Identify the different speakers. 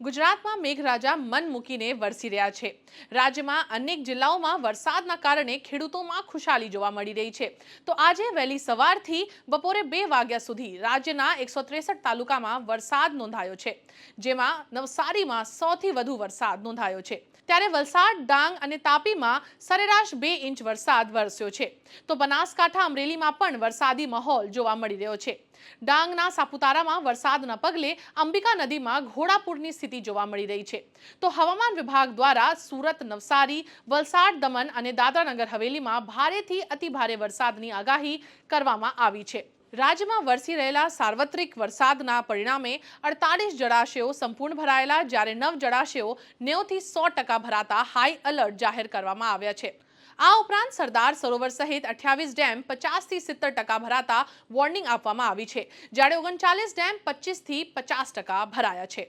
Speaker 1: ગુજરાતમાં મેઘરાજા મન મૂકીને વરસી રહ્યા છે। રાજ્યમાં અનેક જિલ્લાઓમાં વરસાદના કારણે ખેડૂતોમાં ખુશાલી જોવા મળી રહી છે। તો આજે વહેલી સવારથી બપોરે 2 વાગ્યા સુધી રાજ્યના 163 તાલુકામાં વરસાદ નોંધાયો છે, જેમાં નવસારીમાં સૌથી વધુ વરસાદ નોંધાયો છે। ત્યારે વલસાડ, ડાંગ અને તાપીમાં સરેરાશ 2 ઇંચ વરસાદ વરસ્યો છે, તો બનાસકાંઠા, અમરેલીમાં પણ વરસાદી માહોલ જોવા મળી રહ્યો છે। ડાંગના સાપુતારામાં વરસાદના પગલે અંબિકા નદીમાં ઘોડાપૂરની સ્થિતિ જોવા મળી રહી છે। તો હવામાન વિભાગ દ્વારા સુરત, નવસારી, વલસાડ, દમણ અને દાદરાનગર હવેલીમાં ભારેથી અતિભારે વરસાદની આગાહી કરવામાં આવી છે। રાજ્યમાં વરસી રહેલા સાર્વત્રિક વરસાદના પરિણામે 48 જળાશયો સંપૂર્ણ ભરાયેલા, જ્યારે 9 જળાશયો 90 થી 100% ભરાતા હાઈ એલર્ટ જાહેર કરવામાં આવ્યા છે। આ ઉપરાંત સરદાર સરોવર સહિત 28 ડેમ 50 થી 70% ભરાતા વોર્નિંગ આપવામાં આવી છે, જ્યારે 39 ડેમ 25 થી 50% ભરાયા છે।